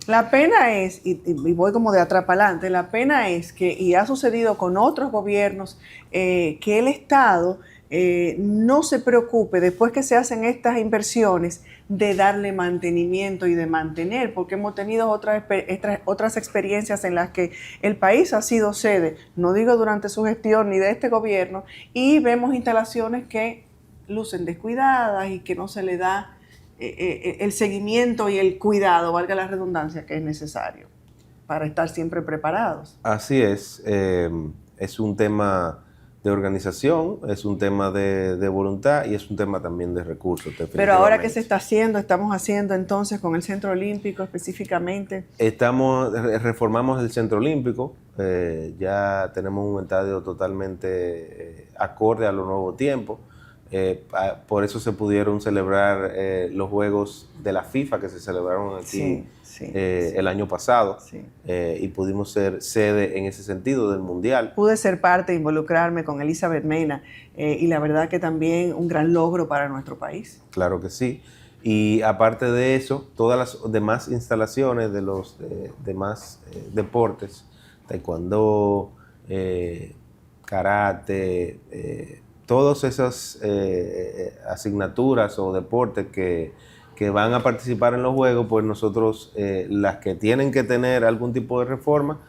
La pena es, y voy como de atrás para adelante, la pena es que, y ha sucedido con otros gobiernos, que el Estado no se preocupe después que se hacen estas inversiones de darle mantenimiento y de mantener, porque hemos tenido otras experiencias en las que el país ha sido sede, no digo durante su gestión ni de este gobierno, y vemos instalaciones que lucen descuidadas y que no se le da el seguimiento y el cuidado, valga la redundancia, que es necesario para estar siempre preparados. Así es un tema de organización, es un tema de voluntad y es un tema también de recursos. Pero ahora, ¿qué se está haciendo? ¿Estamos haciendo entonces con el Centro Olímpico específicamente? Reformamos el Centro Olímpico, ya tenemos un estadio totalmente acorde a los nuevos tiempos. Por eso se pudieron celebrar los Juegos de la FIFA que se celebraron aquí el año pasado, y pudimos ser sede en ese sentido del Mundial. Pude ser parte, involucrarme con Elizabeth Mena, y la verdad que también un gran logro para nuestro país. Claro que sí. Y aparte de eso, todas las demás instalaciones de los demás deportes, taekwondo, karate, todas esas asignaturas o deportes que van a participar en los Juegos, pues nosotros, las que tienen que tener algún tipo de reforma,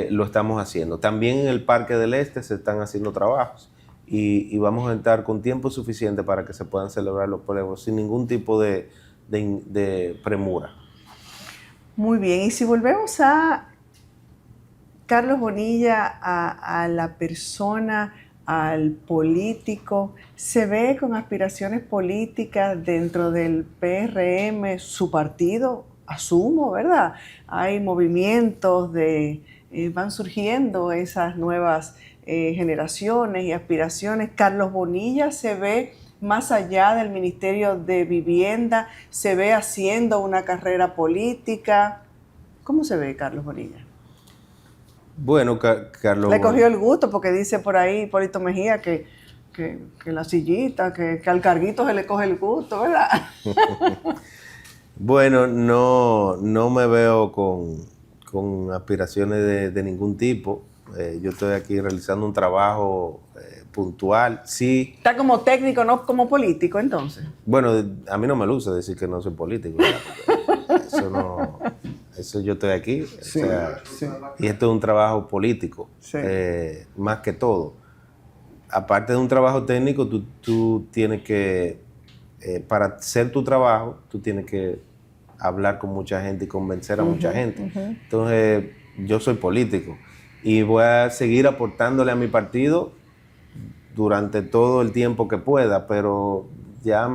lo estamos haciendo. También en el Parque del Este se están haciendo trabajos y vamos a estar con tiempo suficiente para que se puedan celebrar los Juegos sin ningún tipo de premura. Muy bien, y si volvemos a Carlos Bonilla, a la persona, al político, ¿se ve con aspiraciones políticas dentro del PRM, su partido? Asumo, ¿verdad? Hay movimientos van surgiendo esas nuevas generaciones y aspiraciones. ¿Carlos Bonilla se ve más allá del Ministerio de Vivienda? ¿Se ve haciendo una carrera política? ¿Cómo se ve Carlos Bonilla? Bueno, Carlos... Le cogió el gusto porque dice por ahí Hipólito Mejía que la sillita, que al carguito se le coge el gusto, ¿verdad? Bueno, no me veo con aspiraciones de ningún tipo. Yo estoy aquí realizando un trabajo puntual, sí. Está como técnico, no como político, entonces. Bueno, a mí no me luce decir que no soy político, eso yo estoy aquí, sí, y esto es un trabajo político, más que todo. Aparte de un trabajo técnico, tú tienes que, para hacer tu trabajo, tú tienes que hablar con mucha gente y convencer a mucha gente. Entonces, yo soy político y voy a seguir aportándole a mi partido durante todo el tiempo que pueda, pero ya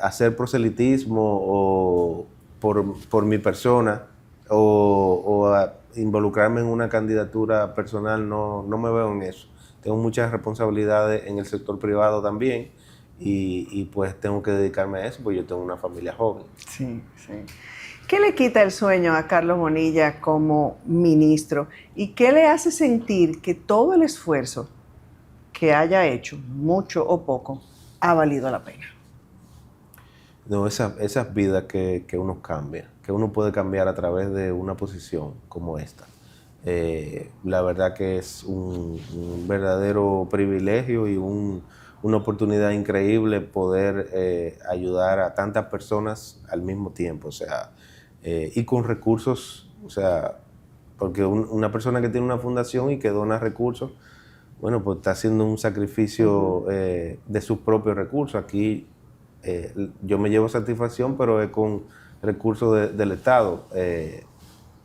hacer proselitismo o por mi persona o involucrarme en una candidatura personal, no me veo en eso. Tengo muchas responsabilidades en el sector privado también y pues tengo que dedicarme a eso, porque yo tengo una familia joven. Sí. ¿Qué le quita el sueño a Carlos Bonilla como ministro? ¿Y qué le hace sentir que todo el esfuerzo que haya hecho, mucho o poco, ha valido la pena? No, esas vidas que uno cambia, que uno puede cambiar a través de una posición como esta. La verdad que es un verdadero privilegio y una oportunidad increíble poder ayudar a tantas personas al mismo tiempo, o sea, y con recursos, o sea, porque una persona que tiene una fundación y que dona recursos, bueno, pues está haciendo un sacrificio de sus propios recursos. Aquí yo me llevo satisfacción, pero es con recursos del Estado.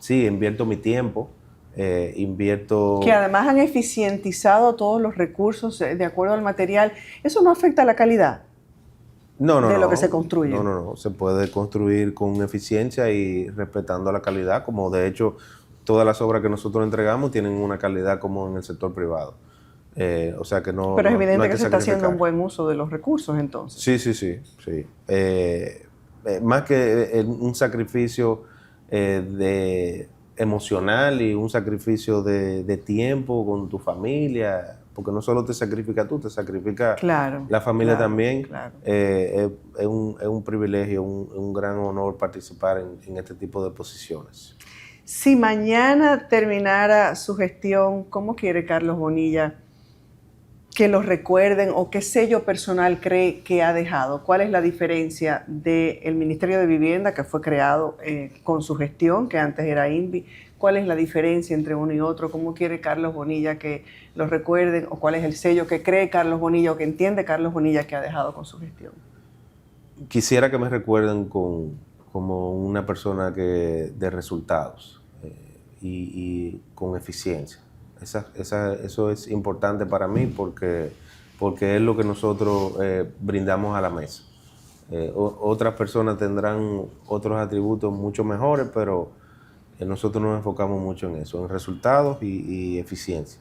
Sí, invierto mi tiempo, invierto... Que además han eficientizado todos los recursos de acuerdo al material. ¿Eso no afecta la calidad de lo que se construye? No. Se puede construir con eficiencia y respetando la calidad, como de hecho todas las obras que nosotros entregamos tienen una calidad como en el sector privado. O sea que no. Pero es evidente que se está haciendo un buen uso de los recursos entonces. Sí. Más que un sacrificio emocional y un sacrificio de tiempo con tu familia, porque no solo te sacrifica tú, te sacrifica la familia también. Claro. Es un privilegio, un gran honor participar en este tipo de posiciones. Si mañana terminara su gestión, ¿cómo quiere Carlos Bonilla que lo recuerden o qué sello personal cree que ha dejado? ¿Cuál es la diferencia del Ministerio de Vivienda, que fue creado con su gestión, que antes era INVI? ¿Cuál es la diferencia entre uno y otro? ¿Cómo quiere Carlos Bonilla que lo recuerden? ¿O cuál es el sello que cree Carlos Bonilla o que entiende Carlos Bonilla que ha dejado con su gestión? Quisiera que me recuerden como una persona de resultados y con eficiencia. Eso es importante para mí porque es lo que nosotros brindamos a la mesa. Otras personas tendrán otros atributos mucho mejores, pero nosotros nos enfocamos mucho en eso, en resultados y eficiencia.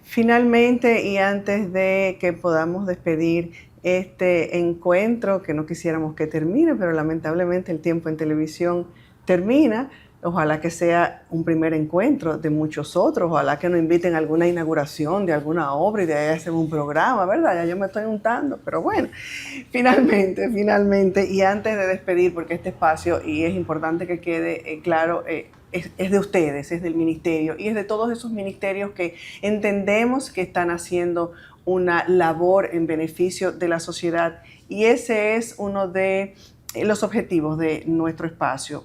Finalmente, y antes de que podamos despedir este encuentro, que no quisiéramos que termine, pero lamentablemente el tiempo en televisión termina. Ojalá que sea un primer encuentro de muchos otros. Ojalá que nos inviten a alguna inauguración de alguna obra y de ahí hacemos un programa, ¿verdad? Ya yo me estoy untando, pero bueno, finalmente, y antes de despedir, porque este espacio, y es importante que quede claro, es de ustedes, es del ministerio y es de todos esos ministerios que entendemos que están haciendo una labor en beneficio de la sociedad, y ese es uno de los objetivos de nuestro espacio.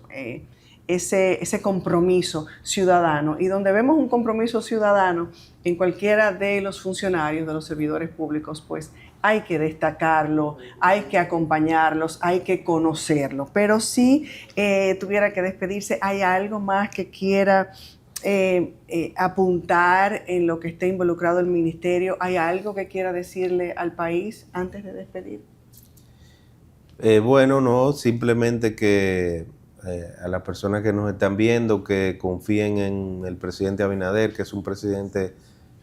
Ese compromiso ciudadano, y donde vemos un compromiso ciudadano en cualquiera de los funcionarios, de los servidores públicos, pues hay que destacarlo, hay que acompañarlos, hay que conocerlo. Pero si tuviera que despedirse, ¿hay algo más que quiera apuntar en lo que esté involucrado el ministerio? ¿Hay algo que quiera decirle al país antes de despedir? Bueno, no, simplemente que a las personas que nos están viendo, que confíen en el presidente Abinader, que es un presidente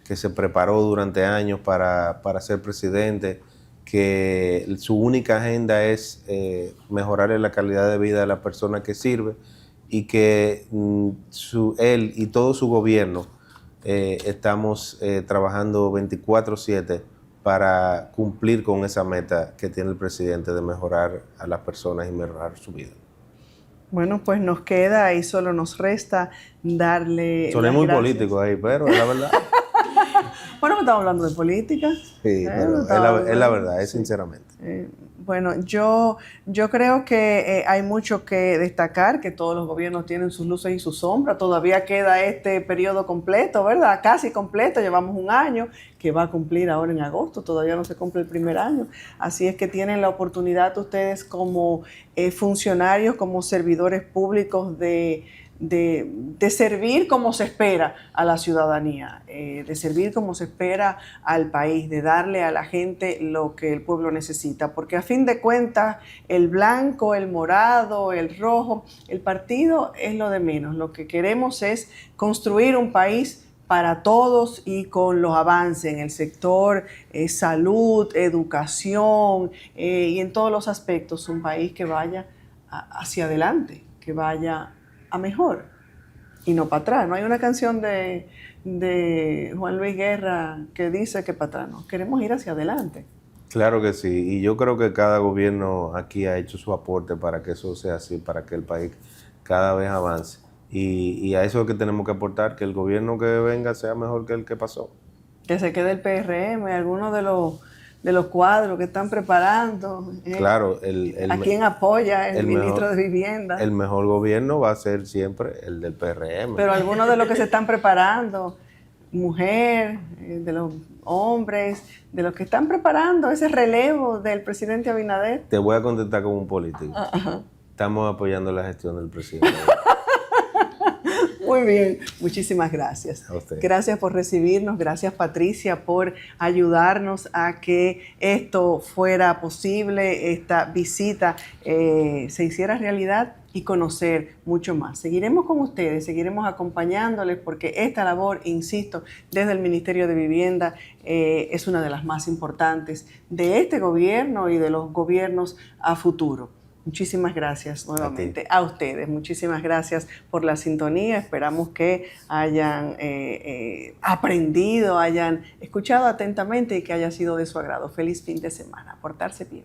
que se preparó durante años para ser presidente, que su única agenda es mejorarle la calidad de vida de la persona que sirve, y que él y todo su gobierno estamos trabajando 24/7 para cumplir con esa meta que tiene el presidente de mejorar a las personas y mejorar su vida. Bueno, pues nos queda y solo nos resta darle Soné las muy gracias. político ahí, pero es la verdad. Bueno, estamos hablando de política. Sí, pero es la verdad, es sinceramente. Bueno, yo creo que hay mucho que destacar, que todos los gobiernos tienen sus luces y sus sombras. Todavía queda este periodo completo, ¿verdad? Casi completo, llevamos un año que va a cumplir ahora en agosto, todavía no se cumple el primer año. Así es que tienen la oportunidad ustedes como funcionarios, como servidores públicos de servir como se espera a la ciudadanía, de servir como se espera al país, de darle a la gente lo que el pueblo necesita, porque a fin de cuentas el blanco, el morado, el rojo, el partido es lo de menos. Lo que queremos es construir un país para todos y con los avances en el sector salud, educación y en todos los aspectos, un país que vaya hacia adelante, que vaya a mejor y no para atrás. No hay una canción de Juan Luis Guerra que dice que para atrás no, queremos ir hacia adelante. Claro que sí, y yo creo que cada gobierno aquí ha hecho su aporte para que eso sea así, para que el país cada vez avance, y a eso es que tenemos que aportar, que el gobierno que venga sea mejor que el que pasó. Que se quede el PRM, algunos de los cuadros que están preparando. Claro, ¿a quién apoya el ministro mejor, de Vivienda? El mejor gobierno va a ser siempre el del PRM. Pero algunos de los que se están preparando, mujer, de los hombres, de los que están preparando ese relevo del presidente Abinader. Te voy a contestar como un político. Ajá. Estamos apoyando la gestión del presidente. Muy bien, muchísimas gracias. A usted. Gracias por recibirnos, gracias Patricia por ayudarnos a que esto fuera posible, esta visita se hiciera realidad y conocer mucho más. Seguiremos con ustedes, seguiremos acompañándoles porque esta labor, insisto, desde el Ministerio de Vivienda es una de las más importantes de este gobierno y de los gobiernos a futuro. Muchísimas gracias nuevamente a ustedes. Muchísimas gracias por la sintonía. Esperamos que hayan aprendido, hayan escuchado atentamente y que haya sido de su agrado. Feliz fin de semana. Portarse bien.